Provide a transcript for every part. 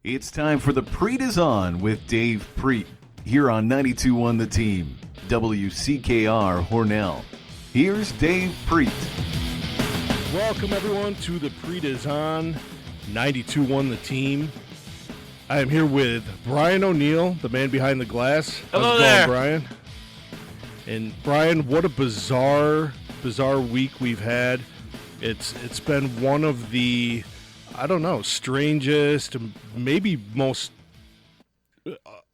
It's time for the Prete Is On with Dave Prete here on 92.1 The Team, WCKR Hornell. Here's Dave Prete. Welcome everyone to the Prete Is On, 92.1 The Team. I am here with Brian O'Neill, the man behind the glass. Hello How's it there, going, Brian? And Brian, what a bizarre week we've had. It's been one of the, I don't know, strangest, maybe most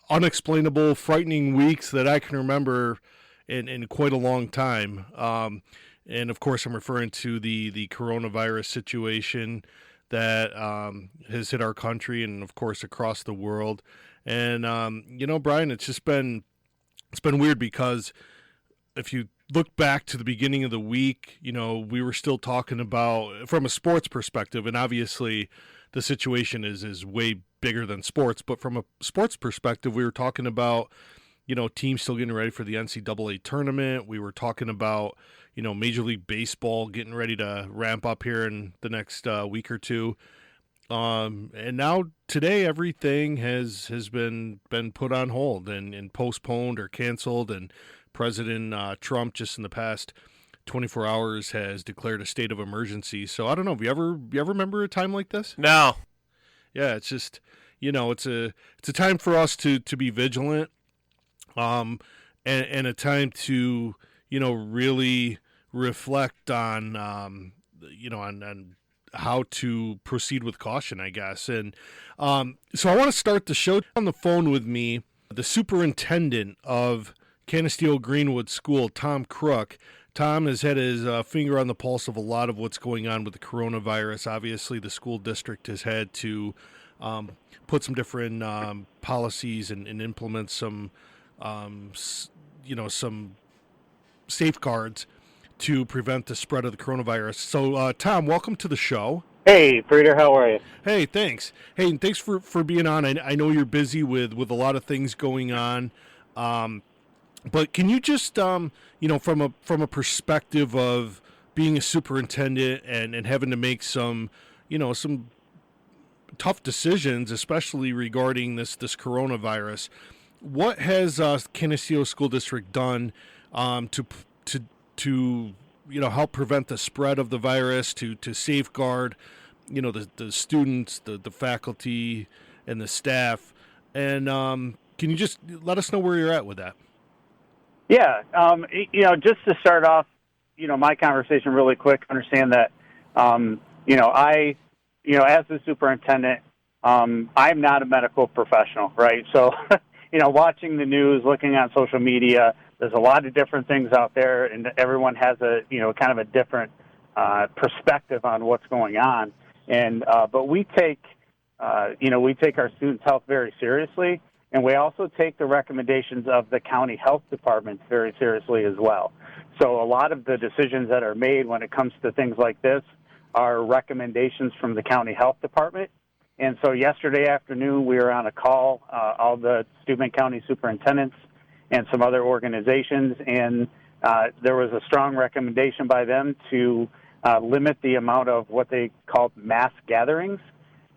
unexplainable, frightening weeks that I can remember in quite a long time. And of course, I'm referring to the coronavirus situation that has hit our country and, of course, across the world. And Brian, it's been weird because if you look back to the beginning of the week, we were still talking about, from a sports perspective, and obviously the situation is way bigger than sports, but from a sports perspective, we were talking about, teams still getting ready for the NCAA tournament. We were talking about, Major League Baseball getting ready to ramp up here in the next week or two. And now today, everything has been put on hold and postponed or canceled, and President Trump just in the past 24 hours has declared a state of emergency. So I don't know. Have you ever remember a time like this? No. Yeah, it's just, it's a time for us to be vigilant, and a time to, really reflect on, on how to proceed with caution, I guess. And so I want to start the show. On the phone with me, the superintendent of Canisteo Greenwood School, Tom Crook. Tom has had his finger on the pulse of a lot of what's going on with the coronavirus. Obviously, the school district has had to put some different policies and implement some, some safeguards to prevent the spread of the coronavirus. So, Tom, welcome to the show. Hey, Prete, how are you? Hey, thanks. Hey, and thanks for being on. I know you're busy with a lot of things going on. But can you just, from a perspective of being a superintendent and having to make some tough decisions, especially regarding this coronavirus, what has Canisteo School District done to help prevent the spread of the virus, to safeguard, the students, the faculty, and the staff? And can you just let us know where you're at with that? Yeah, just to start off, my conversation really quick, understand that, as the superintendent, I'm not a medical professional, right? So, watching the news, looking on social media, there's a lot of different things out there, and everyone has a, kind of a different perspective on what's going on. And but we take our students' health very seriously. And we also take the recommendations of the county health departments very seriously as well. So a lot of the decisions that are made when it comes to things like this are recommendations from the county health department. And so yesterday afternoon, we were on a call, all the Steuben County superintendents and some other organizations, and there was a strong recommendation by them to limit the amount of what they called mass gatherings.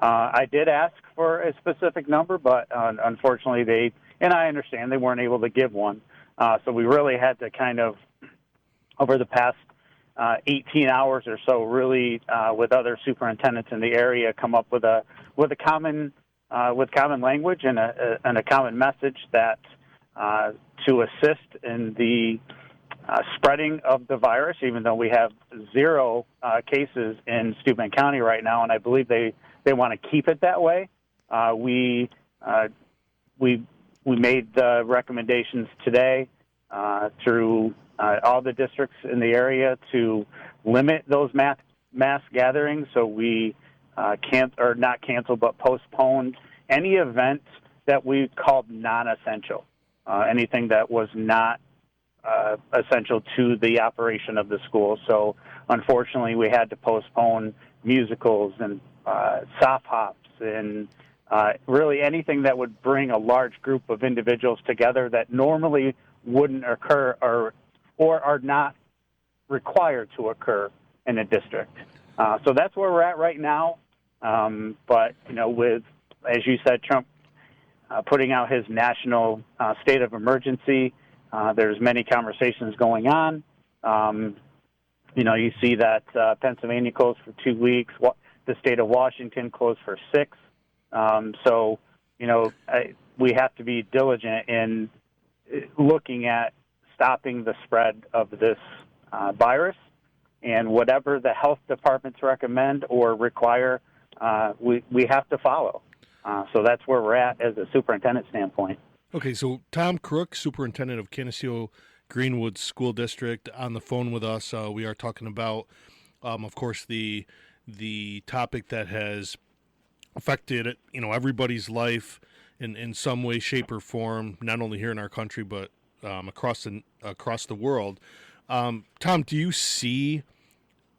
I did ask for a specific number, but unfortunately and I understand, they weren't able to give one. So we really had to kind of, over the past 18 hours or so, really with other superintendents in the area, come up with a common language and a common message that to assist in the spreading of the virus, even though we have 0 cases in Steuben County right now, and I believe they want to keep it that way. We made the recommendations today through all the districts in the area to limit those mass gatherings. So we not canceled, but postponed any event that we called non-essential, anything that was not essential to the operation of the school. So unfortunately, we had to postpone musicals and soft hops and really anything that would bring a large group of individuals together that normally wouldn't occur or are not required to occur in a district. So that's where we're at right now. But, with as you said, Trump putting out his national state of emergency. There's many conversations going on. You see that Pennsylvania closed for 2 weeks. The state of Washington closed for 6. We have to be diligent in looking at stopping the spread of this virus, and whatever the health departments recommend or require, we have to follow. So that's where we're at as a superintendent standpoint. Okay, so Tom Crook, superintendent of Canisteo Greenwood School District, on the phone with us. We are talking about, of course, the topic that has affected everybody's life in some way, shape, or form, not only here in our country but across the world. Tom, do you see,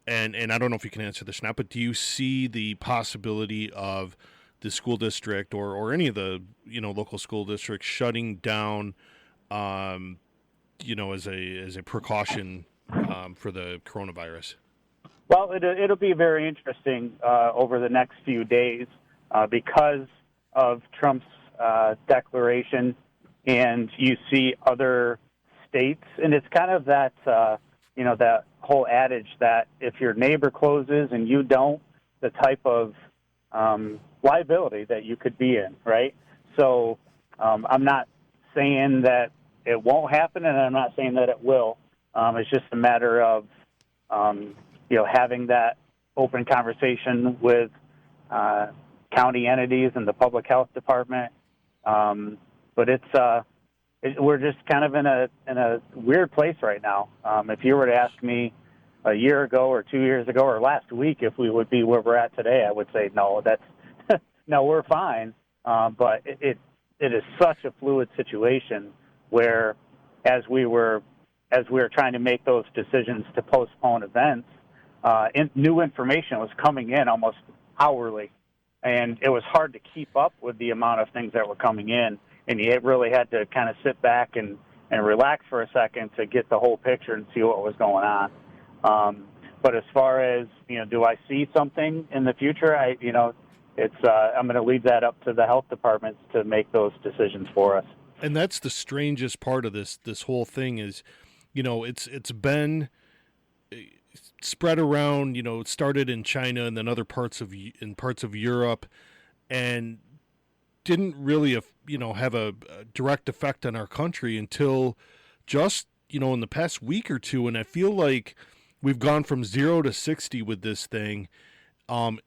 and I don't know if you can answer this now, but do you see the possibility of the school district or any of the local school districts shutting down, as a precaution for the coronavirus? Well, it'll be very interesting over the next few days because of Trump's declaration, and you see other states, and it's kind of that that whole adage that if your neighbor closes and you don't, the type of liability that you could be in, right? So I'm not saying that it won't happen, and I'm not saying that it will. It's just a matter of having that open conversation with county entities and the public health department. But we're just kind of in a weird place right now. If you were to ask me a year ago or 2 years ago or last week if we would be where we're at today, I would say no. No, we're fine. But it is such a fluid situation where as we were trying to make those decisions to postpone events, new information was coming in almost hourly, and it was hard to keep up with the amount of things that were coming in. And you really had to kind of sit back and relax for a second to get the whole picture and see what was going on. But as far as, do I see something in the future? I'm going to leave that up to the health departments to make those decisions for us. And that's the strangest part of this whole thing is, it's been spread around. It started in China and then other parts of Europe, and didn't really have a direct effect on our country until just in the past week or two. And I feel like we've gone from 0 to 60 with this thing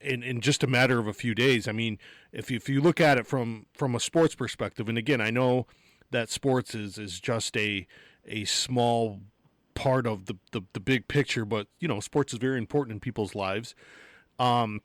in just a matter of a few days. I mean, if you look at it from a sports perspective, and again, I know that sports is just a small part of the big picture, but sports is very important in people's lives. The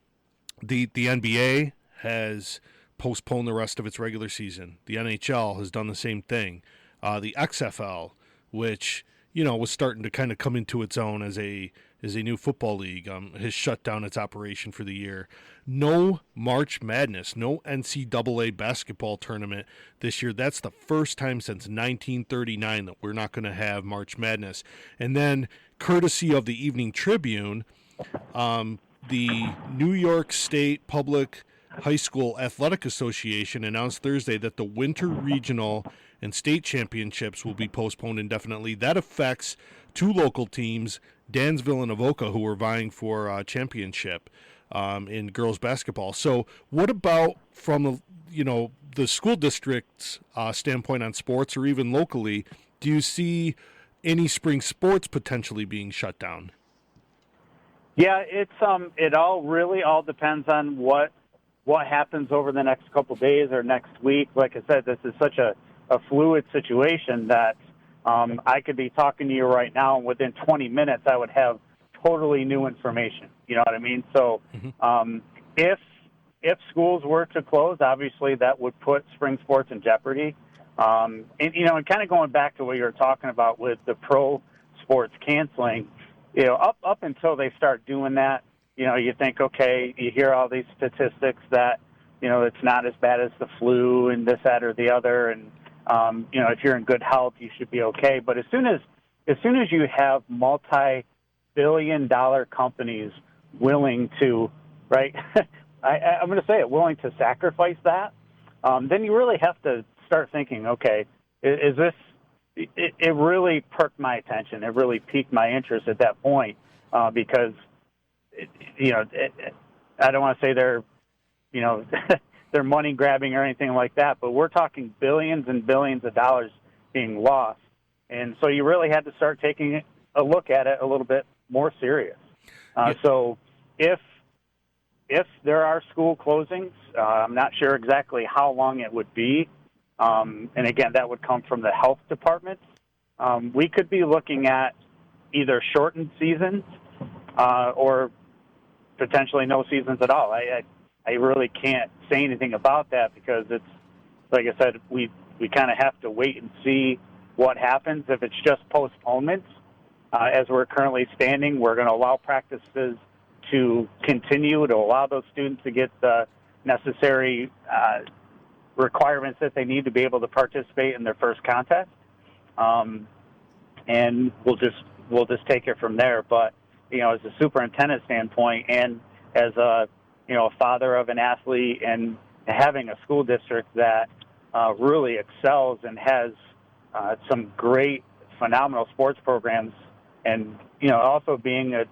NBA has postponed the rest of its regular season. The NHL has done the same thing. The XFL, which was starting to kind of come into its own as a new football league, has shut down its operation for the year. No March Madness, no NCAA basketball tournament this year. That's the first time since 1939 that we're not going to have March Madness. And then, courtesy of the Evening Tribune, the New York State Public High School Athletic Association announced Thursday that the winter regional and state championships will be postponed indefinitely. That affects two local teams, Dansville and Avoca, who are vying for a championship in girls basketball. So what about from the school district's standpoint on sports, or even locally, do you see any spring sports potentially being shut down? Yeah, it all depends on what happens over the next couple of days or next week. Like I said, this is such a fluid situation that I could be talking to you right now, and within 20 minutes I would have totally new information. You know what I mean? So if schools were to close, obviously that would put spring sports in jeopardy. And kind of going back to what you were talking about with the pro sports canceling, up until they start doing that, you think, okay, you hear all these statistics that, it's not as bad as the flu and this, that, or the other. And, if you're in good health, you should be okay. But as soon as you have multi-billion-dollar companies willing to, right, I'm going to say it, willing to sacrifice that, then you really have to start thinking, okay, is this? It really perked my attention. It really piqued my interest at that point because, I don't want to say they're, they're money grabbing or anything like that, but we're talking billions and billions of dollars being lost. And so you really had to start taking a look at it a little bit more serious. So if there are school closings, I'm not sure exactly how long it would be. And again, that would come from the health department. We could be looking at either shortened seasons or potentially no seasons at all. I really can't say anything about that because it's, like I said, we kind of have to wait and see what happens. If it's just postponements, as we're currently standing, we're going to allow practices to continue, to allow those students to get the necessary requirements that they need to be able to participate in their first contest. And we'll just take it from there. But, as a superintendent standpoint and as a father of an athlete and having a school district that really excels and has some great, phenomenal sports programs and, also being a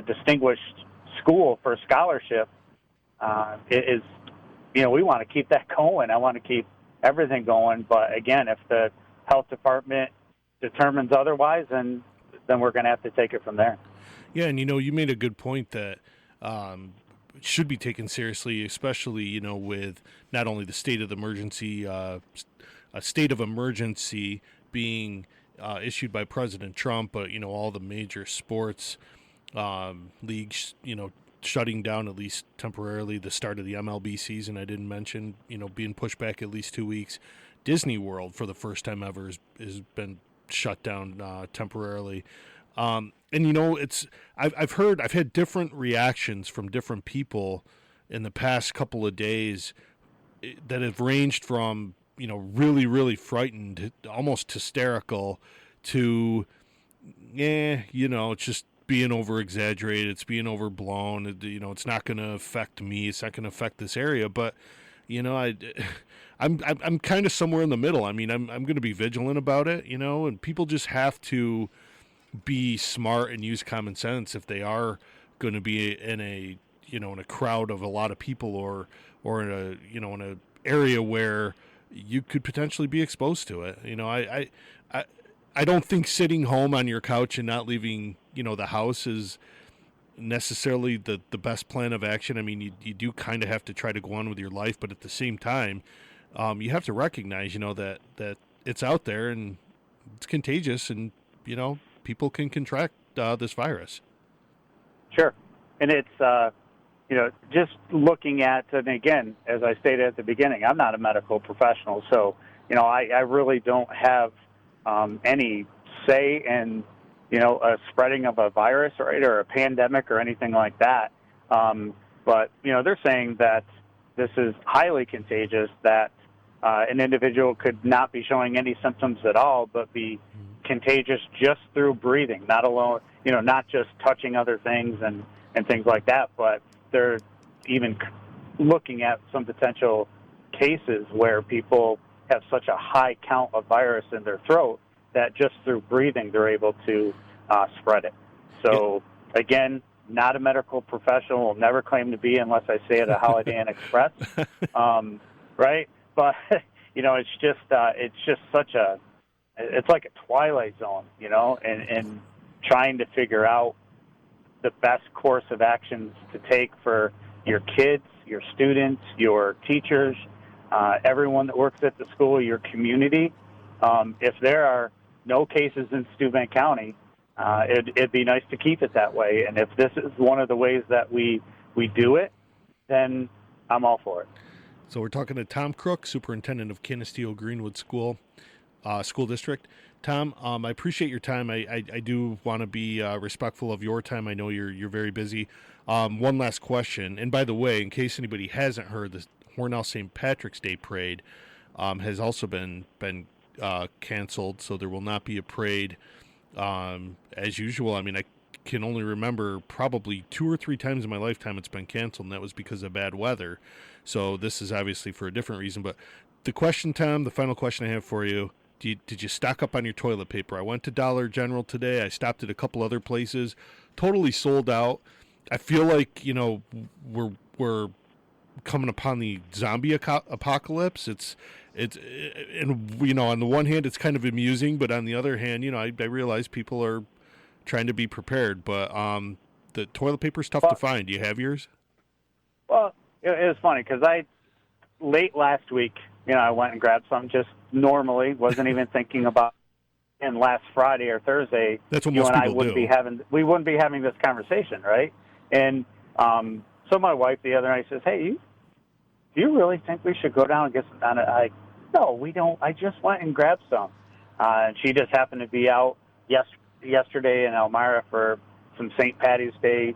distinguished school for scholarship, it is, we want to keep that going. I want to keep everything going. But again, if the health department determines otherwise, then we're going to have to take it from there. Yeah, and you made a good point that should be taken seriously, especially with not only the state of the emergency, a state of emergency being issued by President Trump, but all the major sports leagues, shutting down at least temporarily. The start of the MLB season, I didn't mention, being pushed back at least 2 weeks. Disney World, for the first time ever, has been shut down temporarily. And I've had different reactions from different people in the past couple of days that have ranged from really, really frightened, almost hysterical, to it's just being over exaggerated, it's being overblown. It's not going to affect me, it's not going to affect this area. But I'm kind of somewhere in the middle. I mean, I'm going to be vigilant about it, and people just have to be smart and use common sense if they are going to be in a crowd of a lot of people or in a area where you could potentially be exposed to it. I don't think sitting home on your couch and not leaving the house is necessarily the best plan of action. I mean, you do kind of have to try to go on with your life, but at the same time, you have to recognize that it's out there and it's contagious, and people can contract this virus. Sure. And it's, just looking at, and again, as I stated at the beginning, I'm not a medical professional, so, I really don't have any say in, a spreading of a virus, right, or a pandemic or anything like that. But, they're saying that this is highly contagious, that an individual could not be showing any symptoms at all, but be contagious just through breathing, not just touching other things and things like that. But they're even looking at some potential cases where people have such a high count of virus in their throat that just through breathing they're able to spread it. So, again, not a medical professional, will never claim to be unless I say it at Holiday Inn Express, right? But, it's just such it's like a twilight zone, and trying to figure out the best course of actions to take for your kids, your students, your teachers, everyone that works at the school, your community. If there are no cases in Steuben County, it'd be nice to keep it that way. And if this is one of the ways that we do it, then I'm all for it. So we're talking to Tom Crook, superintendent of Canisteo Greenwood School District. Tom, I appreciate your time. I do want to be respectful of your time. I know you're very busy. One last question, and by the way, in case anybody hasn't heard, the Hornell St. Patrick's Day Parade has also been canceled, so there will not be a parade as usual. I mean, I can only remember probably 2 or 3 times in my lifetime it's been canceled, and that was because of bad weather. So this is obviously for a different reason. But the question, Tom, the final question I have for you, did you stock up on your toilet paper? I went to Dollar General today. I stopped at a couple other places. Totally sold out. I feel like, we're coming upon the zombie apocalypse. It's and on the one hand it's kind of amusing, but on the other hand, I realize people are trying to be prepared. But the toilet paper is tough to find. Do you have yours? Well, it was funny because late last week, I went and grabbed some just normally, wasn't even thinking about. And last Friday or Thursday, that's what you most and I people wouldn't do. we wouldn't be having this conversation, right? And so my wife the other night says, "Hey, do you really think we should go down and get some?" And no, we don't. I just went and grabbed some. And she just happened to be out yesterday in Elmira for some St. Patty's Day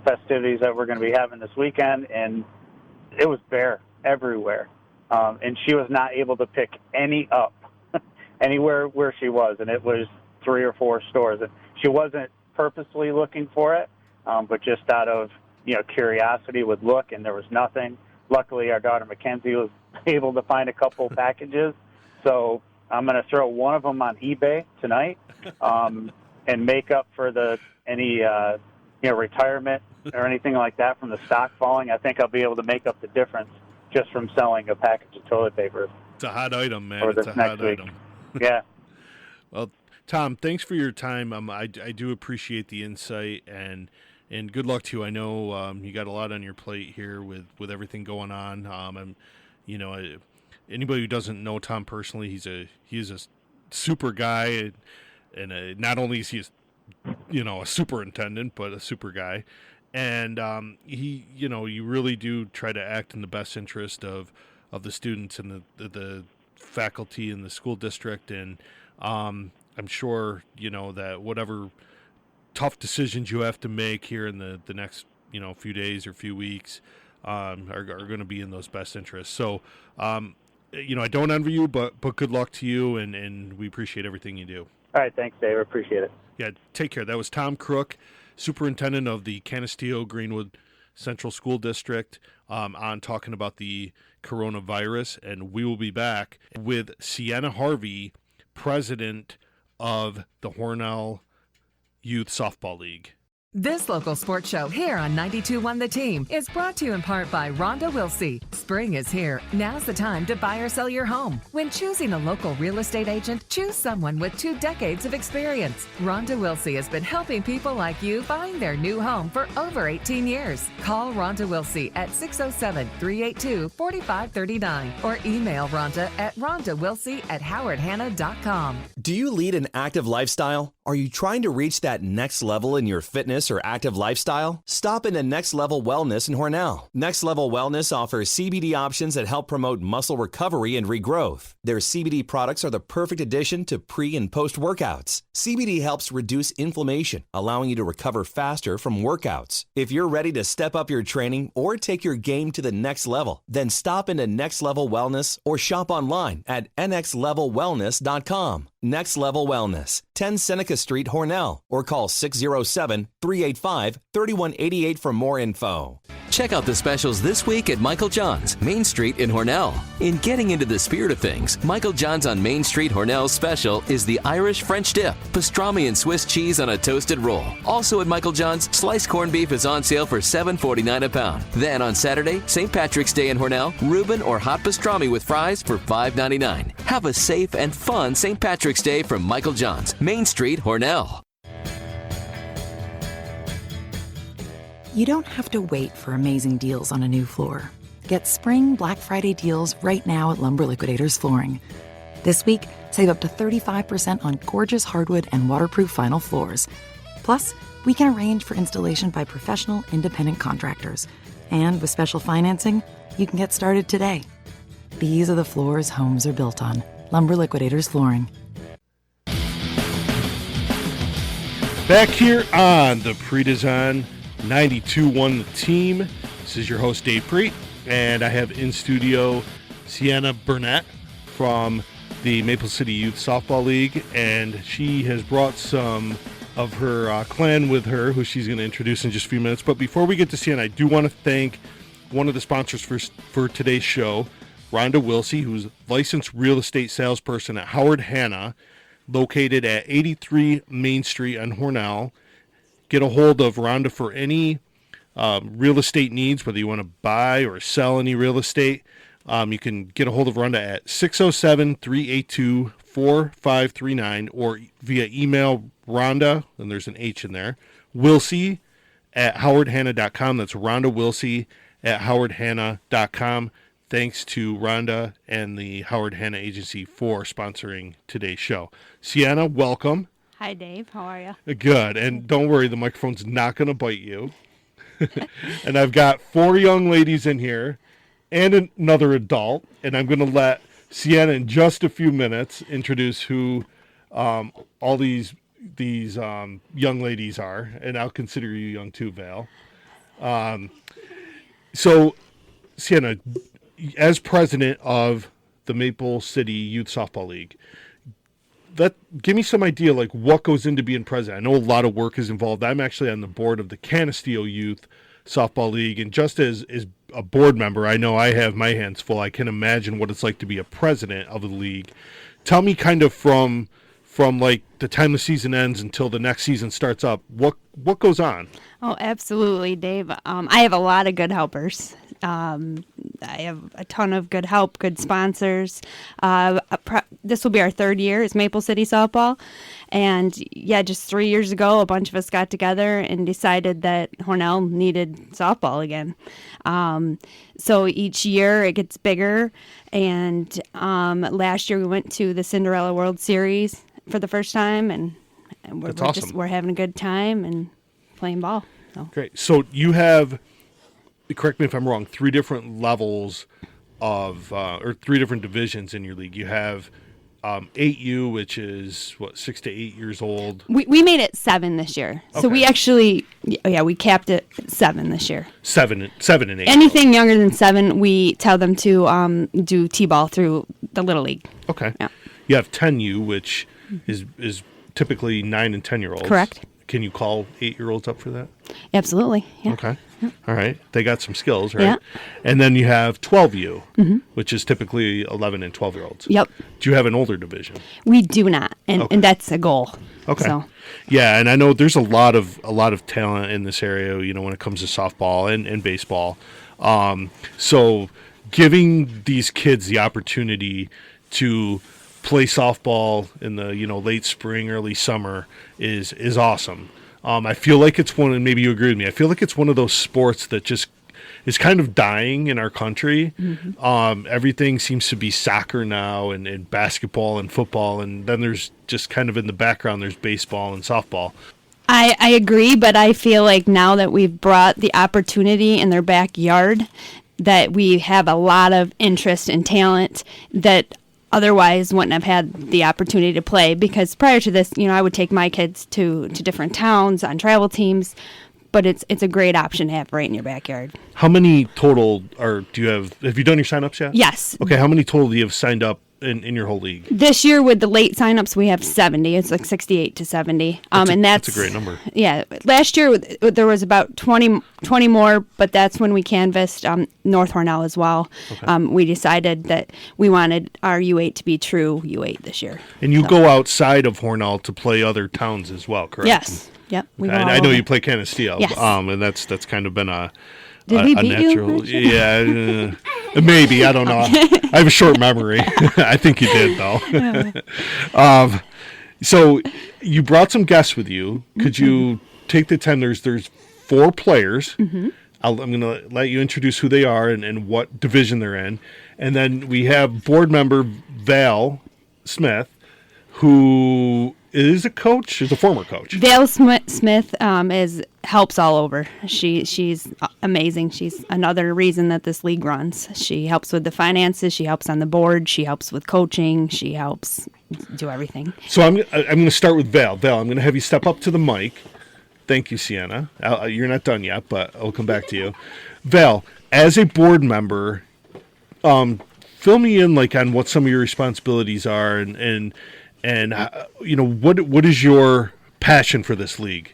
festivities that we're going to be having this weekend, and it was bare everywhere. And she was not able to pick any up anywhere where she was, and it was 3 or 4 stores. And she wasn't purposely looking for it, but just out of curiosity would look, and there was nothing. Luckily, our daughter Mackenzie was able to find a couple packages, so I'm going to throw one of them on eBay tonight and make up for any retirement or anything like that from the stock falling. I think I'll be able to make up the difference just from selling a package of toilet paper. It's a hot item, man. Or It's a hot week. item. Yeah. Well, Tom, thanks for your time. I do appreciate the insight, and good luck to you. I know you got a lot on your plate here with everything going on. Anybody who doesn't know Tom personally, he is a super guy, and not only is he a superintendent, but a super guy. And you really do try to act in the best interest of the students and the faculty in the school district. And I'm sure that whatever tough decisions you have to make here in the next few days or few weeks are going to be in those best interests. So I don't envy you, but good luck to you, and we appreciate everything you do. All right, thanks, Dave. I appreciate it. Yeah, take care. That was Tom Crook, superintendent of the Canisteo Greenwood Central School District, on talking about the coronavirus. And we will be back with Sienna Harvey, president of the Hornell Youth Softball League. This local sports show here on 92.1 The Team is brought to you in part by Rhonda Wilsey. Spring is here. Now's the time to buy or sell your home. When choosing a local real estate agent, choose someone with 2 decades of experience. Rhonda Wilsey has been helping people like you find their new home for over 18 years. Call Rhonda Wilsey at 607-382-4539 or email Rhonda at rhondawilsey@howardhanna.com. Do you lead an active lifestyle? Are you trying to reach that next level in your fitness or active lifestyle? Stop into Next Level Wellness in Hornell. Next Level Wellness offers CBD options that help promote muscle recovery and regrowth. Their CBD products are the perfect addition to pre- and post-workouts. CBD helps reduce inflammation, allowing you to recover faster from workouts. If you're ready to step up your training or take your game to the next level, then stop into Next Level Wellness or shop online at nxlevelwellness.com. Next Level Wellness, 10 Seneca Street, Hornell, or call 607-385-3188 for more info. Check out the specials this week at Michael John's, Main Street in Hornell. In getting into the spirit of things, Michael John's on Main Street Hornell's special is the Irish French dip, pastrami and Swiss cheese on a toasted roll. Also at Michael John's, sliced corned beef is on sale for $7.49 a pound. Then on Saturday, St. Patrick's Day in Hornell, Reuben or hot pastrami with fries for $5.99. Have a safe and fun St. Patrick's Day from Michael John's, Main Street, Hornell. You don't have to wait for amazing deals on a new floor. Get spring Black Friday deals right now at Lumber Liquidators Flooring. This week, save up to 35% on gorgeous hardwood and waterproof vinyl floors. Plus, we can arrange for installation by professional, independent contractors. And with special financing, you can get started today. These are the floors homes are built on. Lumber Liquidators Flooring. Back here on the Prete Is On 92.1 The Team. This is your host, Dave Prete, and I have in studio Sienna Burnett from the Maple City Youth Softball League, and she has brought some of her clan with her, who she's going to introduce in just a few minutes. But before we get to Sienna, I do want to thank one of the sponsors for today's show, Rhonda Wilsey, who's licensed real estate salesperson at Howard Hanna, located at 83 Main Street on Hornell. Get a hold of Rhonda for any real estate needs, whether you want to buy or sell any real estate. You can get a hold of Rhonda at 607-382-4539 or via email Rhonda, and there's an H in there, Wilsey at howardhanna.com. That's Rhonda Wilsey at howardhanna.com. Thanks to Rhonda and the Howard Hanna Agency for sponsoring today's show. Sienna, welcome. Hi, Dave. How are you? Good. And don't worry, the microphone's not going to bite you. And I've got 4 young ladies in here and another adult. And I'm going to let Sienna in just a few minutes introduce who all these young ladies are. And I'll consider you young too, Val. So, Sienna, as president of the Maple City Youth Softball League, give me some idea, like, what goes into being president. I know a lot of work is involved. I'm actually on the board of the Canisteo Youth Softball League, and just as a board member, I know I have my hands full. I can imagine what it's like to be a president of the league. Tell me kind of from like the time the season ends until the next season starts up, what goes on? Oh, absolutely, Dave. I have a lot of good helpers. I have a ton of good help, good sponsors. This will be our 3rd year as Maple City Softball. And yeah, just 3 years ago, a bunch of us got together and decided that Hornell needed softball again. So each year it gets bigger. And last year we went to the Cinderella World Series for the first time. And we're having a good time and playing ball. So. Great. So you have, correct me if I'm wrong, 3 different levels of, or 3 different divisions in your league. You have 8U, which is 6 to 8 years old. We made it 7 this year. Okay. So we actually, we capped it 7 this year. 7 and 8. Anything younger than 7, we tell them to do T-ball through the Little League. Okay. Yeah. You have 10U, which is typically 9 and 10-year-olds. Correct. Can you call 8-year-olds up for that? Absolutely. Yeah. Okay. All right. They got some skills, right? Yeah. And then you have 12U, which is typically 11 and 12-year-olds. Yep. Do you have an older division? We do not, and that's a goal. Okay. So. Yeah, and I know there's a lot of talent in this area, when it comes to softball and baseball. So giving these kids the opportunity to play softball in the late spring, early summer is awesome. I feel like it's one, and maybe you agree with me, I feel like it's one of those sports that just is kind of dying in our country. Everything seems to be soccer now and basketball and football, and then there's just kind of in the background there's baseball and softball. I agree, but I feel like now that we've brought the opportunity in their backyard, that we have a lot of interest and talent that otherwise wouldn't have had the opportunity to play, because prior to this, I would take my kids to different towns on travel teams, but it's a great option to have right in your backyard. How many total do you have you done your sign-ups yet? Yes. Okay, how many total do you have signed up in your whole league? This year with the late sign-ups, we have 70. It's like 68 to 70. That's a great number. Yeah. Last year there was about 20 more, but that's when we canvassed North Hornell as well. Okay. We decided that we wanted our U8 to be true U8 this year. And you go outside of Hornell to play other towns as well, correct? Yes. Yep. I know you play Canisteo. Yes. And that's kind of been a natural. Yeah, maybe, I don't know. I have a short memory. I think you did though. So you brought some guests with you. Could you take the time? There's 4 players. I'm going to let you introduce who they are and what division they're in, and then we have board member Val Smith, who is a former coach. Val Smith helps all over. She's amazing. She's another reason that this league runs. She helps with the finances. She helps on the board. She helps with coaching. She helps do everything. So I'm going to start with Val. Val, I'm going to have you step up to the mic. Thank you, Sienna. You're not done yet, but I'll come back to you. Val, as a board member, fill me in on what some of your responsibilities are and what is your passion for this league?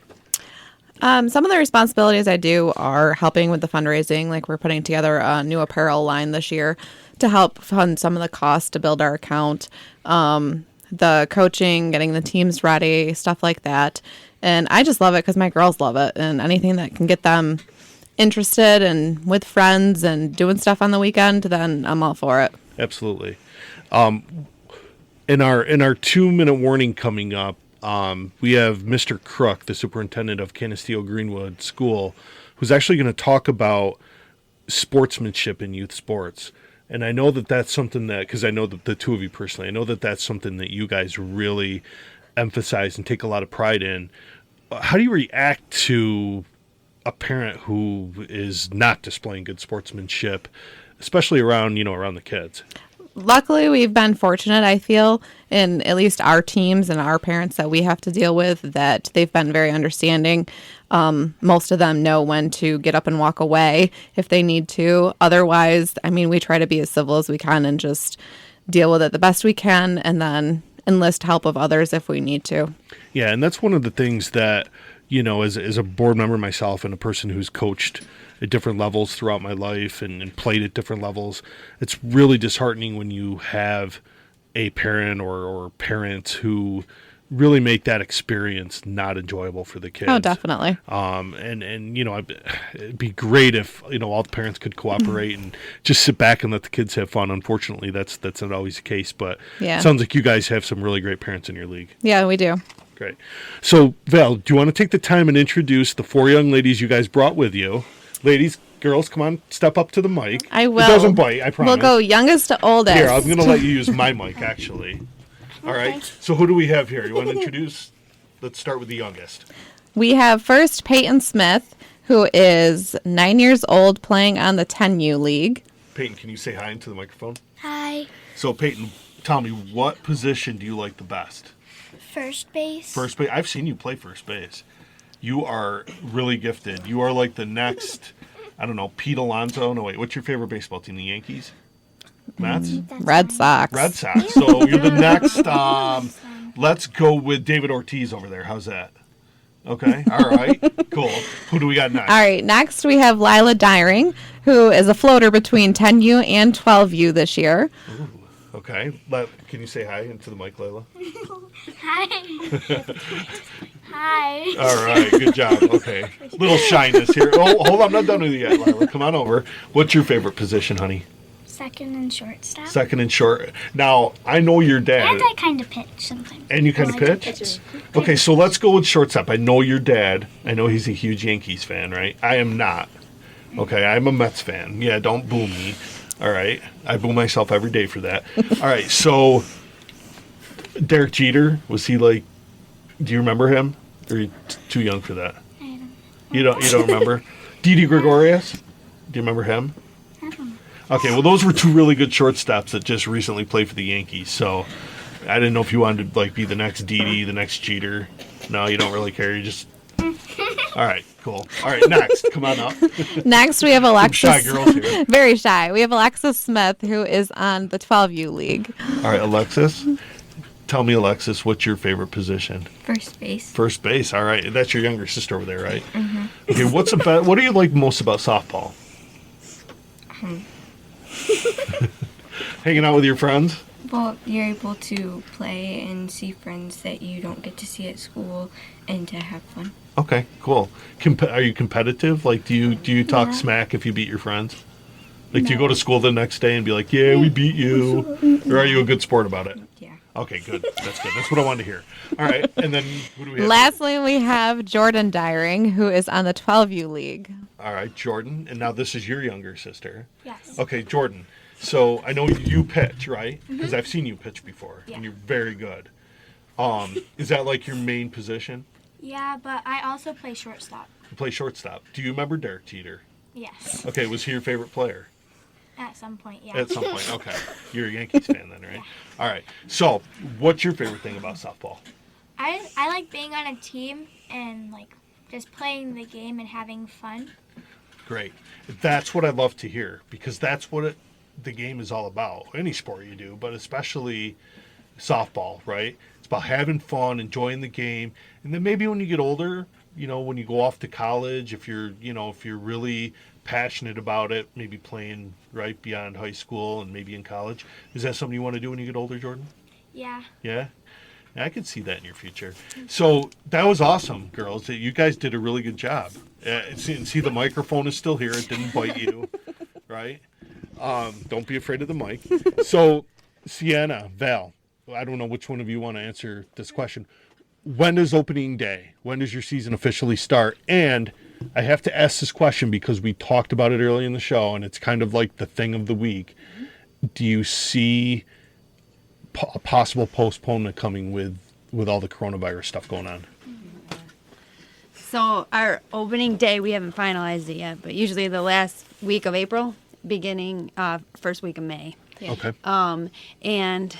Some of the responsibilities I do are helping with the fundraising. Like we're putting together a new apparel line this year to help fund some of the costs to build our account. The coaching, getting the teams ready, stuff like that. And I just love it because my girls love it. And anything that can get them interested and with friends and doing stuff on the weekend, then I'm all for it. Absolutely. In our 2-minute warning coming up, we have Mr. Crook, the superintendent of Canisteo Greenwood School, who's actually going to talk about sportsmanship in youth sports. And I know that that's something that, because I know that the two of you personally, I know that that's something that you guys really emphasize and take a lot of pride in. How do you react to a parent who is not displaying good sportsmanship, especially around the kids? Luckily, we've been fortunate, I feel, in at least our teams and our parents that we have to deal with, that they've been very understanding. Most of them know when to get up and walk away if they need to. Otherwise, we try to be as civil as we can and just deal with it the best we can and then enlist help of others if we need to. Yeah, and that's one of the things that, as a board member myself and a person who's coached at different levels throughout my life and played at different levels, it's really disheartening when you have a parent or parents who really make that experience not enjoyable for the kids. Oh, definitely. It'd be great if all the parents could cooperate and just sit back and let the kids have fun. Unfortunately, that's not always the case, but yeah. It sounds like you guys have some really great parents in your league. Yeah, we do. Great. So, Val, do you want to take the time and introduce the 4 young ladies you guys brought with you? Ladies, girls, come on, step up to the mic. I will. It doesn't bite, I promise. We'll go youngest to oldest. Here, I'm going to let you use my mic, actually. All right. So who do we have here? You want to introduce? Let's start with the youngest. We have first Peyton Smith, who is 9 years old, playing on the 10U League. Peyton, can you say hi into the microphone? Hi. So, Peyton, tell me, what position do you like the best? First base. First base. I've seen you play first base. You are really gifted. You are like the next, Pete Alonso. No, wait, what's your favorite baseball team? The Yankees? Mets? Red Sox. Red Sox. So you're the next. Let's go with David Ortiz over there. How's that? Okay. All right. Cool. Who do we got next? All right. Next, we have Lila Dyring, who is a floater between 10U and 12U this year. Ooh, okay. Can you say hi into the mic, Layla? Hi. Hi. All right. Good job. Okay. Little shyness here. Oh, hold on. I'm not done with you yet, Lila. Come on over. What's your favorite position, honey? Second and shortstop. Second and short. Now, I know your dad. And I kind of pitch sometimes. And you kind of pitch? Okay, so let's go with shortstop. I know your dad. I know he's a huge Yankees fan, right? I am not. Okay, I'm a Mets fan. Yeah, don't boo me. All right. I boo myself every day for that. All right, so Derek Jeter, was he like, do you remember him? Or are you too young for that? I don't. You don't remember? Didi Gregorius? Do you remember him? I don't know. Okay, well, those were two really good shortstops that just recently played for the Yankees. So I didn't know if you wanted to be the next Didi, the next Jeter. No, you don't really care. You just. All right, cool. All right, next, come on up. Next, we have Alexis. Some shy girls here. Very shy. We have Alexis Smith, who is on the 12U League. All right, Alexis. Tell me, Alexis, what's your favorite position? First base. First base. All right, that's your younger sister over there, right? Mm-hmm. Okay, what do you like most about softball? Hanging out with your friends? Well, you're able to play and see friends that you don't get to see at school and to have fun. Okay, cool. Are you competitive? Do you talk smack if you beat your friends? Do you go to school the next day and be like, yeah, we beat you? Or are you a good sport about it? Yeah. Okay, good. That's good. That's what I wanted to hear. All right, and then who do we have? Lastly, we have Jordan Dyring, who is on the 12U League. All right, Jordan. And now this is your younger sister. Yes. Okay, Jordan. So I know you pitch, right? Because I've seen you pitch before, and you're very good. Is that your main position? Yeah, but I also play shortstop. You play shortstop. Do you remember Derek Jeter? Yes. Okay, was he your favorite player? At some point, yeah. At some point, okay. You're a Yankees fan then, right? Yeah. All right. So, what's your favorite thing about softball? I like being on a team and just playing the game and having fun. Great. That's what I love to hear, because that's what the game is all about. Any sport you do, but especially softball, right? It's It's about having fun, enjoying the game. And then maybe when you get older, when you go off to college, if you're really passionate about it, maybe playing right beyond high school and maybe in college. Is that something you want to do when you get older, Jordan? Yeah. Yeah? I could see that in your future. So that was awesome, girls. You guys did a really good job. See, the microphone is still here. It didn't bite you, right? Don't be afraid of the mic. So, Sienna, Val, I don't know which one of you want to answer this question. When is opening day? When does your season officially start? And I have to ask this question because we talked about it early in the show, and it's kind of like the thing of the week. Do you see a possible postponement coming with all the coronavirus stuff going on? So our opening day, we haven't finalized it yet, but usually the last week of April, beginning first week of May. Yeah. Okay. And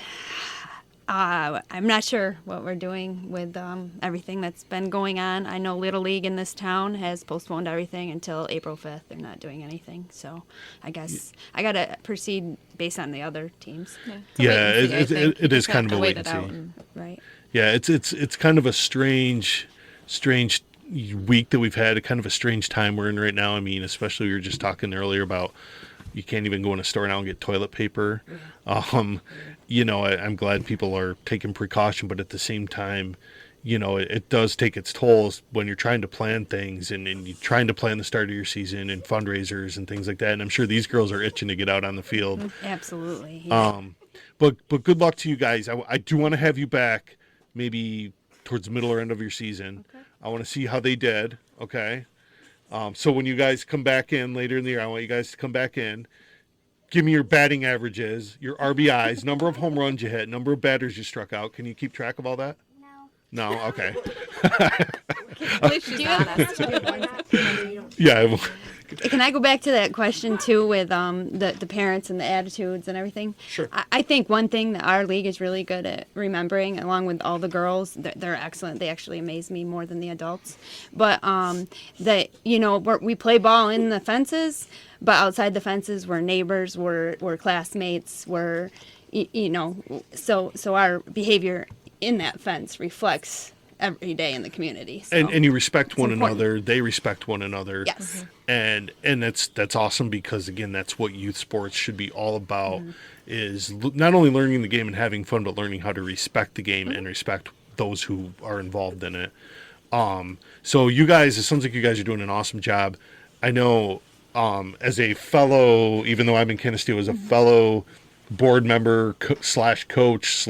I'm not sure what we're doing with everything that's been going on. I know Little League in this town has postponed everything until April 5th. They're not doing anything. So I guess I got to proceed based on the other teams. Yeah, it is kind of a wait and see. Right. Yeah, it's kind of a strange week that we've had, kind of a strange time we're in right now. I mean, especially we were just talking earlier about you can't even go in a store now and get toilet paper. I'm glad people are taking precaution, but at the same time, it does take its tolls when you're trying to plan things and you're trying to plan the start of your season and fundraisers and things like that. And I'm sure these girls are itching to get out on the field. Absolutely. Yeah. But good luck to you guys. I do want to have you back maybe towards the middle or end of your season. Okay. I want to see how they did. Okay. So when you guys come back in later in the year, I want you guys to come back in. Give me your batting averages, your RBIs, number of home runs you hit, number of batters you struck out. Can you keep track of all that? No? Okay. Yeah. Can I go back to that question, too, with the parents and the attitudes and everything? Sure. I think one thing that our league is really good at remembering, along with all the girls, they're excellent. They actually amaze me more than the adults. But we play ball in the fences, but outside the fences, we're neighbors, we're classmates, so our behavior in that fence reflects every day in the community. So and you respect one another. They respect one another. Yes. And that's awesome because, again, that's what youth sports should be all about, is not only learning the game and having fun, but learning how to respect the game and respect those who are involved in it. So you guys, it sounds like you guys are doing an awesome job. I know as a fellow, even though I'm in Canisteo, as a fellow board member / coach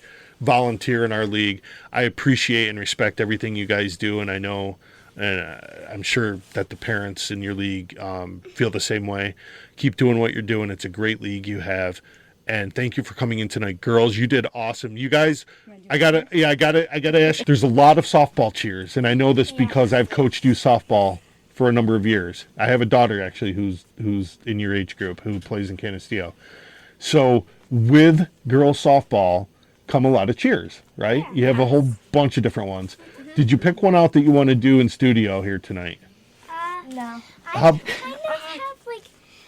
/ volunteer in our league, I appreciate and respect everything you guys do, and I know, and I'm sure that the parents in your league feel the same way. Keep doing what you're doing. It's a great league you have, and thank you for coming in tonight, girls. You did awesome. You guys, I gotta ask. There's a lot of softball cheers, and I know this because I've coached you softball for a number of years. I have a daughter actually who's in your age group who plays in Canisteo. So with girls softball come a lot of cheers, right? You have a whole bunch of different ones. Did you pick one out that you want to do in studio here tonight? No.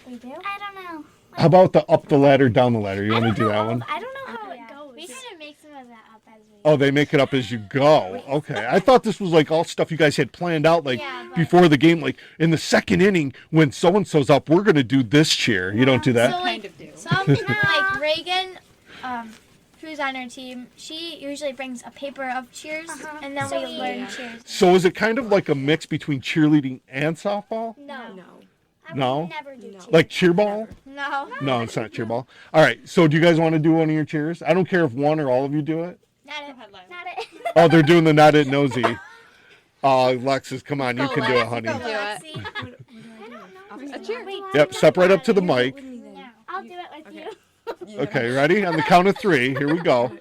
We do? I don't know. How about the up the ladder, down the ladder? You want to do that one? I don't know how it goes. We kind of make some of that up as we Oh, they make it up as you go. Okay. I thought this was like all stuff you guys had planned out before the game, like in the second inning when so-and-so's up, we're going to do this cheer. You don't do that? So, kind of do. Some, like Reagan, who's on our team, she usually brings a paper of cheers, and then we learn cheers. So is it kind of like a mix between cheerleading and softball? No. No? Never do cheers. Like cheerball? No. No, it's not cheerball. All right, so do you guys want to do one of your cheers? I don't care if one or all of you do it. Not it. Oh, they're doing the not it nosy. Alexis, come on, you can do it, honey. I don't know. A cheer. Yep, step right up to the mic. I'll do it with you. Okay, ready? On the count of 3, here we go.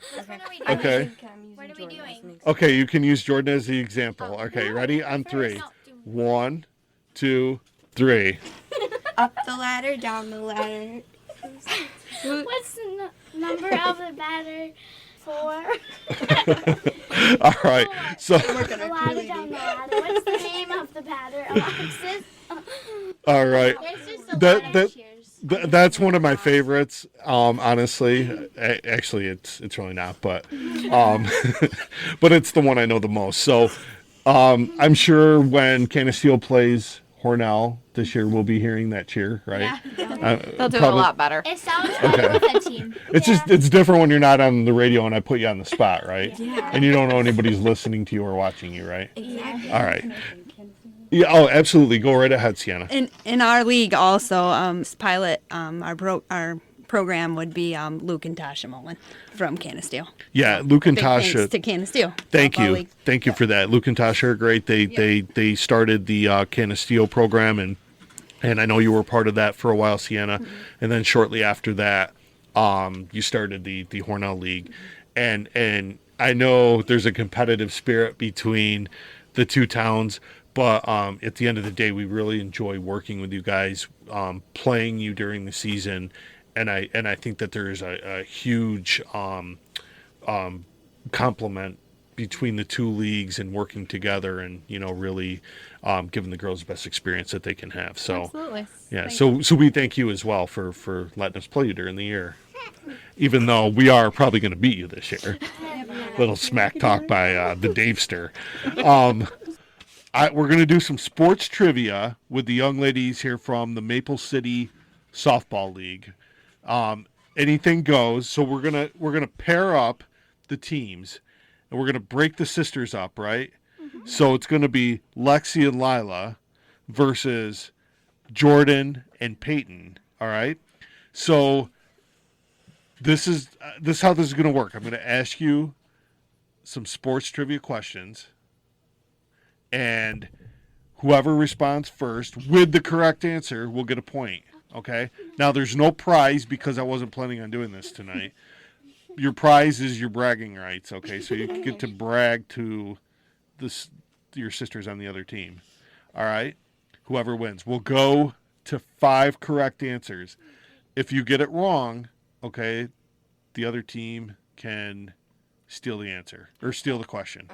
Okay. What are we doing? Okay, you can use Jordan as the example. Okay, ready? On 3. 1, 2, 3. Up the ladder, down the ladder. What's the number of the batter? 4. All right. So. The ladder down the ladder. What's the name of the batter? Alexis. All right. There's just a lot of cheers. That's one of my favorites. Honestly, actually, it's really not, but but it's the one I know the most. So I'm sure when Canisteo plays Hornell this year, we'll be hearing that cheer, right? Yeah. They'll do it a lot better. It sounds better with a team. It's just it's different when you're not on the radio and I put you on the spot, right? Yeah. And you don't know anybody's listening to you or watching you, right? Exactly. All right. Yeah. Oh, absolutely. Go right ahead, Sienna. In our league also, pilot our program would be Luke and Tasha Mullen from Canisteo. Yeah, Luke and Big Tasha. thanks to Canisteo. Thank Softball you. League. Thank you for that. Luke and Tasha are great. They started the Canisteo program, and I know you were part of that for a while, Sienna. Mm-hmm. And then shortly after that, you started the Hornell League. And I know there's a competitive spirit between the two towns, but at the end of the day, we really enjoy working with you guys, playing you during the season. And I think that there's a huge complement between the two leagues and working together and, really giving the girls the best experience that they can have. So, Absolutely. yeah, so we thank you as well for letting us play you during the year, even though we are probably going to beat you this year. Little smack talk by the Davester. We're going to do some sports trivia with the young ladies here from the Maple City Softball League. Anything goes. So we're gonna pair up the teams, and we're gonna break the sisters up, right? Mm-hmm. So it's gonna be Lexi and Lila versus Jordan and Peyton. All right. So this is how this is gonna work. I'm gonna ask you some sports trivia questions, and whoever responds first with the correct answer will get a point. Okay. Now there's no prize because I wasn't planning on doing this tonight. Your prize is your bragging rights. Okay, so you get to brag to your sisters on the other team. All right. Whoever wins, we'll go to 5 correct answers. If you get it wrong, okay, the other team can steal the answer or steal the question.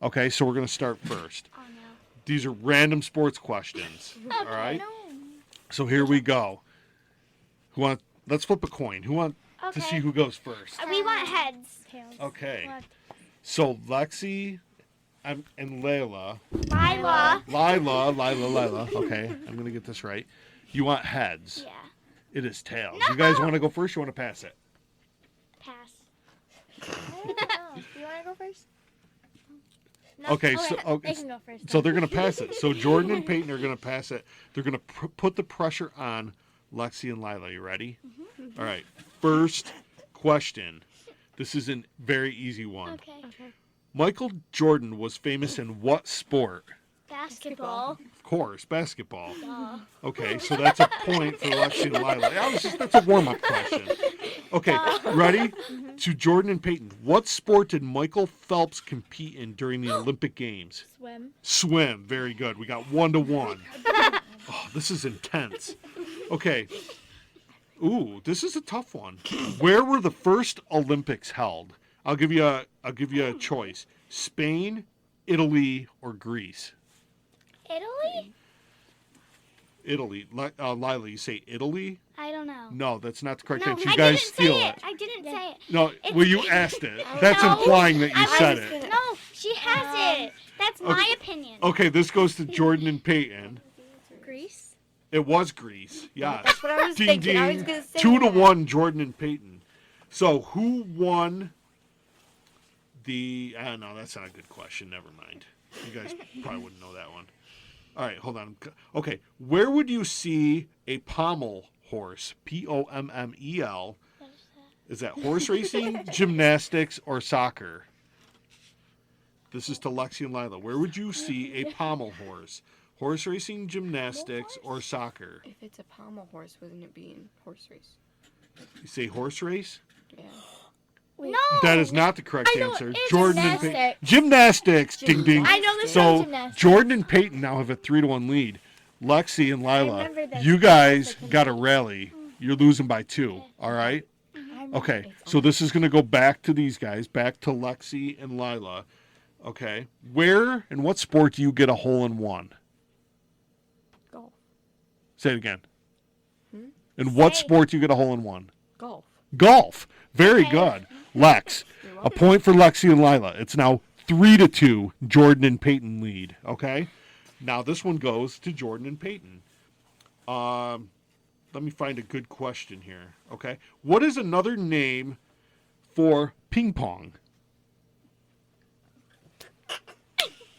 Okay. So we're gonna start first. Oh, no. These are random sports questions. All right. So here we go. Let's flip a coin. Who wants to see who goes first? We want heads. Tails. Okay. So Lexi and Layla. Lila. Okay, I'm going to get this right. You want heads. Yeah. It is tails. No. You guys want to go first or you want to pass it? Pass. Do you want to go first? No? Okay, they can go first. So they're going to pass it. So Jordan and Peyton are going to pass it. They're going to put the pressure on Lexi and Lila. You ready? Mm-hmm. All right. First question. This is a very easy one. Okay. Michael Jordan was famous in what sport? Basketball. Of course, basketball. Okay, so that's a point for Lexi and Lila. That's a warm-up question. Okay, ready? To Jordan and Peyton. What sport did Michael Phelps compete in during the Olympic Games? Swim. Very good. We got 1-1. Oh, this is intense. Okay. Ooh, this is a tough one. Where were the first Olympics held? I'll give you a choice. Spain, Italy, or Greece? Italy. Lila, you say Italy? I don't know. No, that's not the correct No, answer. You guys steal it. I didn't say it. No, well, you asked it. That's implying that you said it. No, she has it. That's my opinion. Okay, this goes to Jordan and Peyton. Greece? It was Greece. Yeah. That's what I was thinking. I was going to say 2-1, Jordan and Peyton. So who won the? No, that's not a good question. Never mind. You guys probably wouldn't know that one. All right, hold on. Okay, where would you see a pommel horse? Pommel. Is that horse racing, gymnastics, or soccer? This is to Lexi and Lila. Where would you see a pommel horse? Horse racing, gymnastics, or soccer? If it's a pommel horse, wouldn't it be in horse race? You say horse race? Yeah. No. That is not the correct answer. It's Jordan and Peyton. Gymnastics. Ding ding. I know this So gymnastics. Jordan and Peyton now have a 3-1 lead. Lexi and Lila, remember this. you guys got to rally. You're losing by 2. All right. Okay. So this is going to go back to these guys, back to Lexi and Lila. Okay. Where and what sport do you get a hole in one? Golf. Say it again. In what sport do you get a hole in one? Golf. Golf. Very good. Lex. A point for Lexi and Lila. It's now 3-2. Jordan and Peyton lead. Okay? Now this one goes to Jordan and Peyton. Let me find a good question here. Okay? What is another name for ping pong?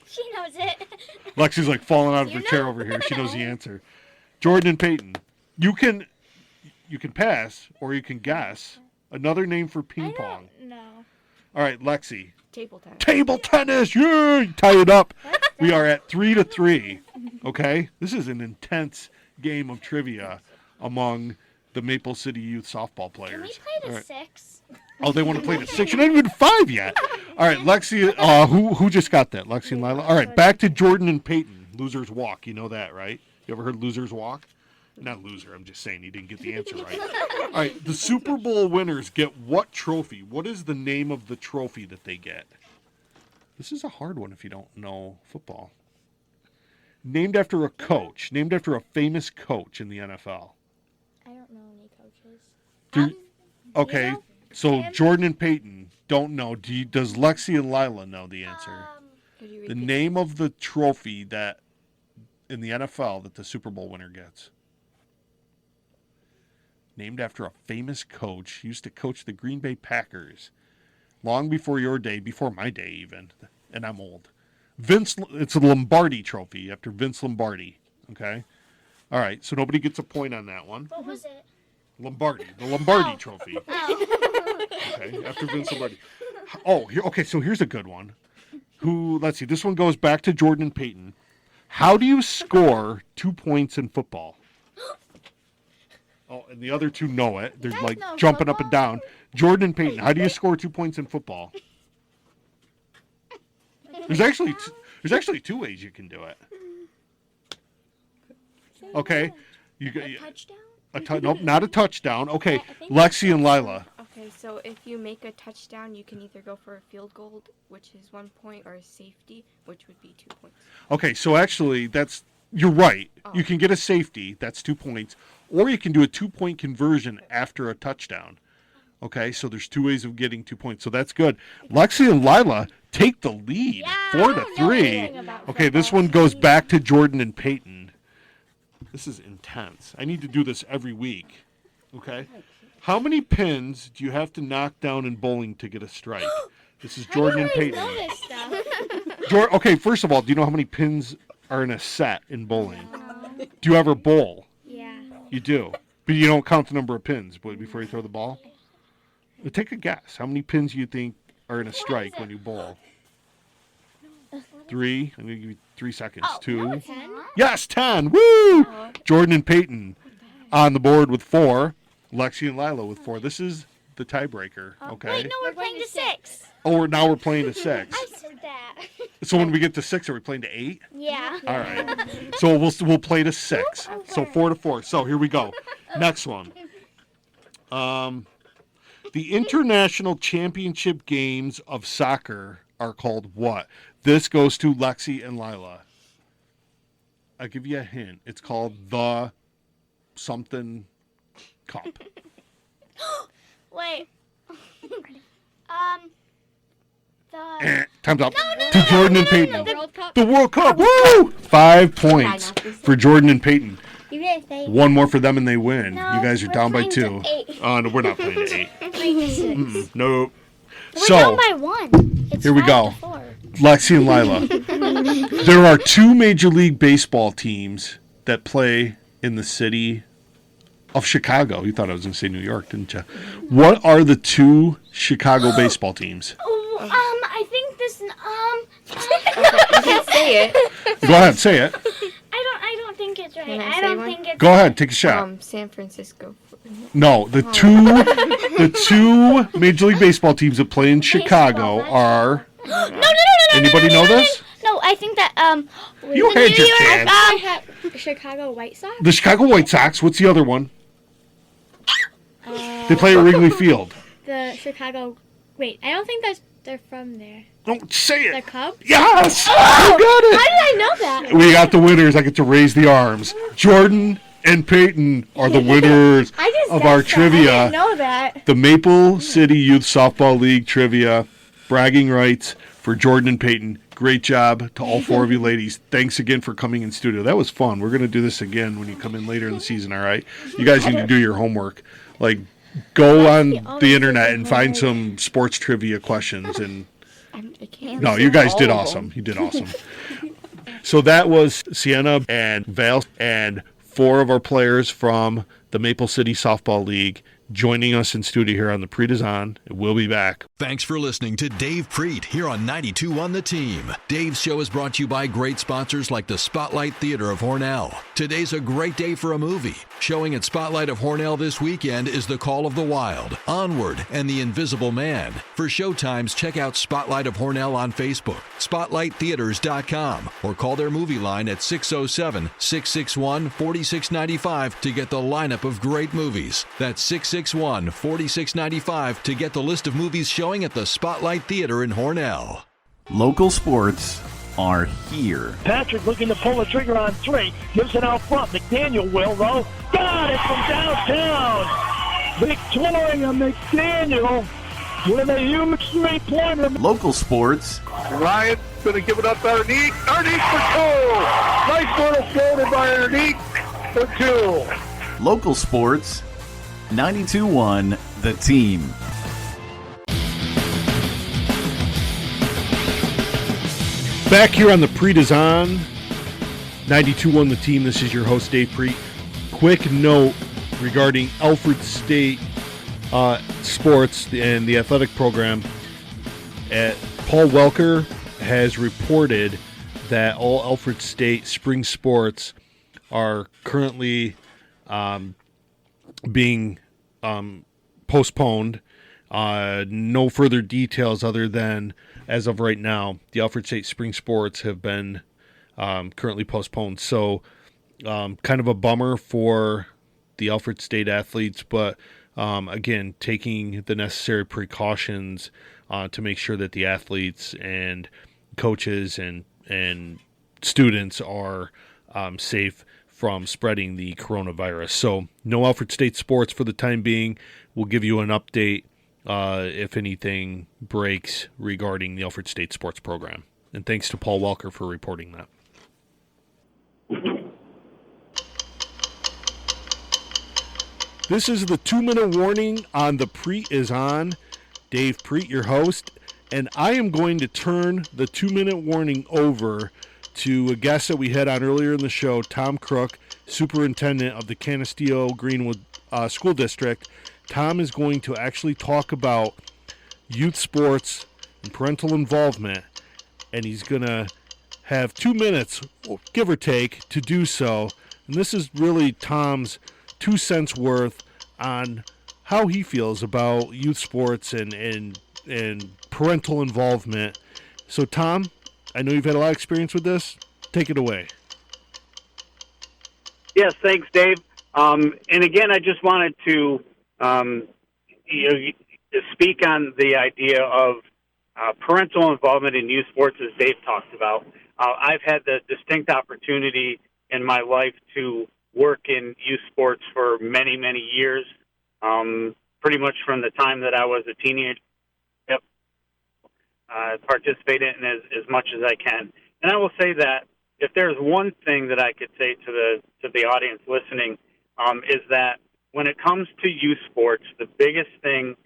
She knows it. Lexi's like falling out of her chair over here. She knows the answer. Jordan and Peyton. You can pass or you can guess another name for ping pong. No. All right, Lexi. Table tennis. Table tennis. Yeah, you tie it up. We are at 3-3. Okay? This is an intense game of trivia among the Maple City Youth softball players. Can we play to 6? Oh, they want to play to 6. You're not even 5 yet. All right, Lexi. Who just got that? Lexi and Lila. All right, back to Jordan and Peyton. Losers walk. You know that, right? You ever heard losers walk? Not loser. I'm just saying you didn't get the answer right. All right, the Super Bowl winners get what trophy? What is the name of the trophy that they get? This is a hard one if you don't know football. Named after a coach. Named after a famous coach in the NFL. I don't know any coaches. Okay, so Jordan and Peyton don't know. Does Lexi and Lila know the answer? The name of the trophy that in the NFL that the Super Bowl winner gets. Named after a famous coach. He used to coach the Green Bay Packers. Long before your day, before my day even. And I'm old. It's a Lombardi trophy after Vince Lombardi. Okay? All right, so nobody gets a point on that one. What was it? Lombardi. The Lombardi trophy. Okay, after Vince Lombardi. Okay, so here's a good one. Let's see, this one goes back to Jordan and Peyton. How do you score 2 points in football? Oh, and the other two know it. They're like jumping up and down. Jordan and Peyton, how do you score 2 points in football? There's actually 2 ways you can do it. Okay, you got Touchdown? nope, not a touchdown. Okay, Lexi and Lila. Okay, so if you make a touchdown, you can either go for a field goal, which is 1 point, or a safety, which would be 2 points. Okay, so actually, you're right. Oh. You can get a safety, that's 2 points, or you can do a 2-point conversion after a touchdown. Okay, so there's 2 ways of getting 2 points, so that's good. Lexi and Lila take the lead, 4-3. Okay, this one goes back to Jordan and Peyton. This is intense. I need to do this every week. Okay? How many pins do you have to knock down in bowling to get a strike? This is Jordan and Peyton. Okay, first of all, do you know how many pins are in a set in bowling? Do you ever bowl? Yeah. You do. But you don't count the number of pins before you throw the ball? Well, take a guess. How many pins do you think are in a strike when you bowl? 3. I'm going to give you 3 seconds. 2. 10? Yes, 10. Woo! Jordan and Peyton on the board with 4. Lexi and Lila with 4. This is the tiebreaker. Okay. Wait, no, we're playing to 6. Oh, now we're playing to 6. I said that. So when we get to 6, are we playing to 8? Yeah. All right. So we'll play to 6. Okay. So 4-4. So here we go. Next one. The International Championship Games of Soccer are called what? This goes to Lexi and Lila. I'll give you a hint. It's called the something cup. Wait. Time's up. To Jordan and Peyton. The World Cup. The World Cup. Woo! 5 points for Jordan and Peyton. You didn't say 1 more for them and they win. No, you guys are down by 2. to 8. No, we're not playing to 8. 3-6. Nope. We're down by 1. It's here we go. 5-4. Lexi and Lila. There are 2 Major League Baseball teams that play in the city of Chicago. You thought I was going to say New York, didn't you? What are the 2 Chicago baseball teams? I think this. You can say it. Go ahead, say it. I don't think it's right. Can I I say don't one? think it's. Go ahead, take a shot. San Francisco. No, the two Major League Baseball teams that play in Chicago are. No. Anybody know this? No, I think that You had your chance. Chicago White Sox. The Chicago White Sox. What's the other one? They play at Wrigley Field. The Chicago. Wait, I don't think they're from there. Don't say it. The Cubs. Yes, you got it. How did I know that? We got the winners. I get to raise the arms. Jordan and Peyton are the winners of our trivia. I didn't know that. The Maple City Youth Softball League trivia. Bragging rights for Jordan and Peyton. Great job to all four of you ladies. Thanks again for coming in studio. That was fun. We're going to do this again when you come in later in the season, all right? You guys need to do your homework. Like, go on the internet and find some sports trivia questions. And no, you guys did awesome. You did awesome. So that was Sienna and Val and four of our players from the Maple City Softball League joining us in studio here on the Prete Is On. We'll be back. Thanks for listening to Dave Prete here on 92.1 The Team. Dave's show is brought to you by great sponsors like the Spotlight Theater of Hornell. Today's a great day for a movie. Showing at Spotlight of Hornell this weekend is The Call of the Wild, Onward, and The Invisible Man. For showtimes, check out Spotlight of Hornell on Facebook, spotlighttheaters.com, or call their movie line at 607-661-4695 to get the lineup of great movies. That's 661-4695 to get the list of movies showing at the Spotlight Theater in Hornell. Local sports are here. Patrick looking to pull the trigger on three. Gives it out front. McDaniel will, though. Got it from downtown. Victoria McDaniel with a huge three-pointer. Local sports. Ryan's going to give it up underneath. Underneath for two. Nice little floater by underneath for two. Local sports. 92.1 The Team. Back here on the Prete Is On, 92.1 The Team. This is your host, Dave Prete. Quick note regarding Alfred State sports and the athletic program. Paul Welker has reported that all Alfred State spring sports are currently being postponed. No further details other than, as of right now, the Alfred State spring sports have been currently postponed. So kind of a bummer for the Alfred State athletes, but again, taking the necessary precautions to make sure that the athletes and coaches and students are safe from spreading the coronavirus. So no Alfred State sports for the time being. We'll give you an update if anything breaks regarding the Alfred State sports program. And thanks to Paul Welker for reporting that. This is the 2-minute warning on the Prete Is On. Dave Prete, your host, and I am going to turn the 2-minute warning over to a guest that we had on earlier in the show, Tom Crook, superintendent of the Canisteo Greenwood School District. Tom is going to actually talk about youth sports and parental involvement, and he's going to have 2 minutes, give or take, to do so. And this is really Tom's 2 cents worth on how he feels about youth sports and parental involvement. So, Tom, I know you've had a lot of experience with this. Take it away. Yes, thanks, Dave. And again, I just wanted to speak on the idea of parental involvement in youth sports, as Dave talked about. I've had the distinct opportunity in my life to work in youth sports for many, many years, pretty much from the time that I was a teenager. Participate in as much as I can. And I will say that if there's one thing that I could say to the audience listening, is that when it comes to youth sports, the biggest thing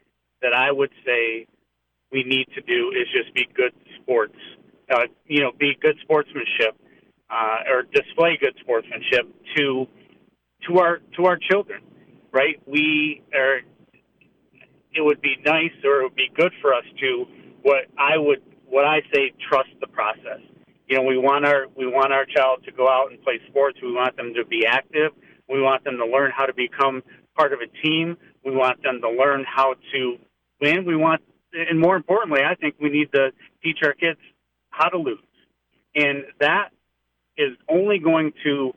that I would say we need to do is just be good sports. Be good sportsmanship, or display good sportsmanship to our children, right? It would be nice, or it would be good for us to what I say, trust the process. We want our child to go out and play sports. We want them to be active. We want them to learn how to become part of a team. We want them to learn how to win. And more importantly, I think we need to teach our kids how to lose. And that is only going to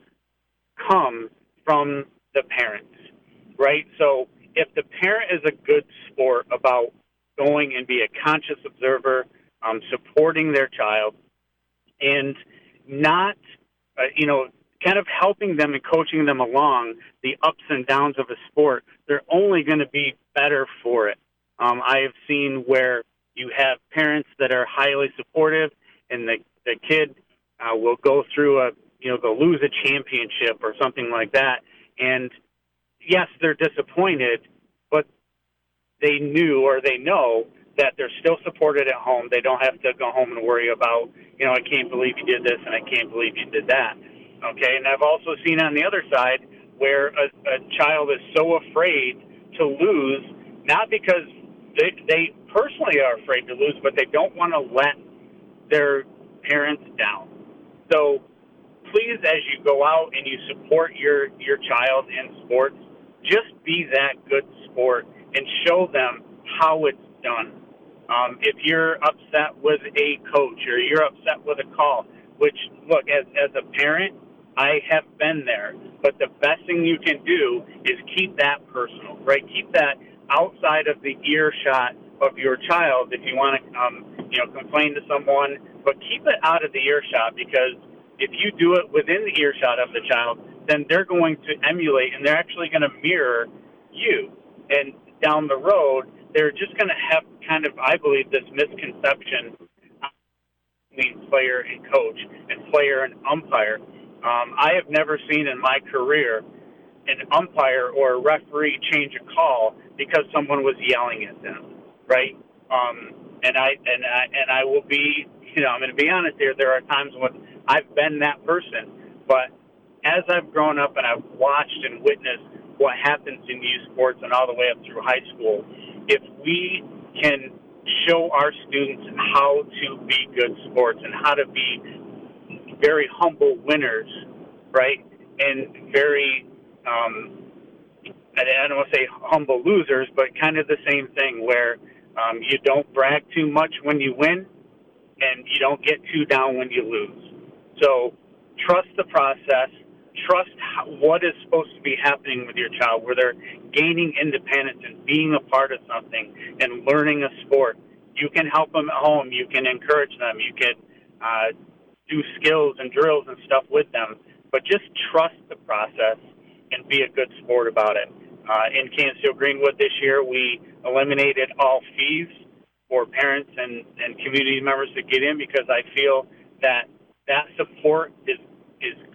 come from the parents, right? So if the parent is a good sport about going and be a conscious observer, supporting their child, and not, kind of helping them and coaching them along the ups and downs of a sport, they're only going to be better for it. I have seen where you have parents that are highly supportive, and the kid will go through they'll lose a championship or something like that. And yes, they're disappointed, but they know that they're still supported at home. They don't have to go home and worry about, I can't believe you did this and I can't believe you did that. Okay, and I've also seen on the other side where a child is so afraid to lose, not because they personally are afraid to lose, but they don't want to let their parents down. So please, as you go out and you support your child in sports, just be that good sport and show them how it's done. If you're upset with a coach or you're upset with a call, which, look, as a parent, I have been there. But the best thing you can do is keep that personal, right? Keep that outside of the earshot of your child if you want to, complain to someone. But keep it out of the earshot, because if you do it within the earshot of the child, then they're going to emulate and they're actually going to mirror you. And down the road, they're just going to have kind of, I believe, this misconception between player and coach and player and umpire. I have never seen in my career an umpire or a referee change a call because someone was yelling at them, right? And I will be, I'm going to be honest here. There are times when I've been that person, but as I've grown up and I've watched and witnessed what happens in youth sports and all the way up through high school, if we can show our students how to be good sports and how to be very humble winners, right, and very, I don't want to say humble losers, but kind of the same thing where you don't brag too much when you win and you don't get too down when you lose. So trust the process. Trust what is supposed to be happening with your child, where they're gaining independence and being a part of something and learning a sport. You can help them at home. You can encourage them. You can do skills and drills and stuff with them. But just trust the process and be a good sport about it. In Canisteo Greenwood this year, we eliminated all fees for parents and community members to get in, because I feel that support is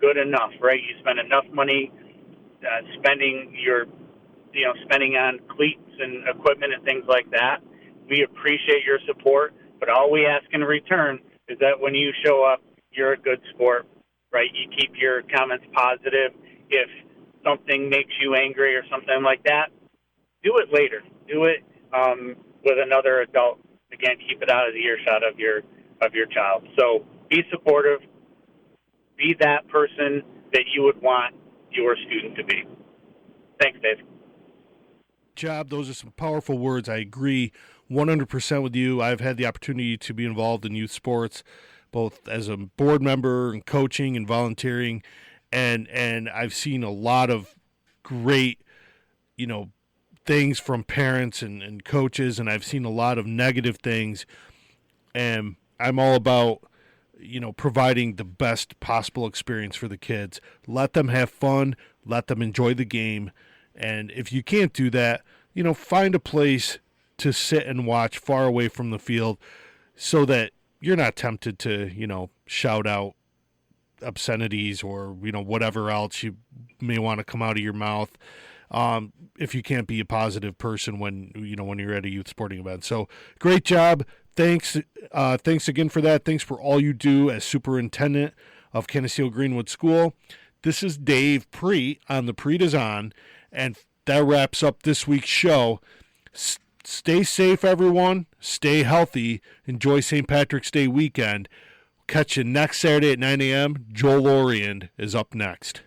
good enough, right? You spend enough money spending on cleats and equipment and things like that. We appreciate your support, but all we ask in return is that when you show up, you're a good sport, right? You keep your comments positive. If something makes you angry or something like that, do it later. Do it with another adult. Again, keep it out of the earshot of your child. So be supportive. Be that person that you would want your student to be. Thanks, Dave. Job. Those are some powerful words. I agree 100% with you. I've had the opportunity to be involved in youth sports, both as a board member and coaching and volunteering, and I've seen a lot of great, things from parents and coaches, and I've seen a lot of negative things, and I'm all about providing the best possible experience for the kids. Let them have fun. Let them enjoy the game. And if you can't do that, find a place to sit and watch far away from the field so that you're not tempted to, shout out obscenities or, whatever else you may want to come out of your mouth. If you can't be a positive person when you're at a youth sporting event. So great job. Thanks again for that. Thanks for all you do as superintendent of Canisteo Greenwood School. This is Dave Prete on the Prete Is On, and that wraps up this week's show. Stay safe, everyone. Stay healthy. Enjoy St. Patrick's Day weekend. Catch you next Saturday at 9 a.m. Joel Orient is up next.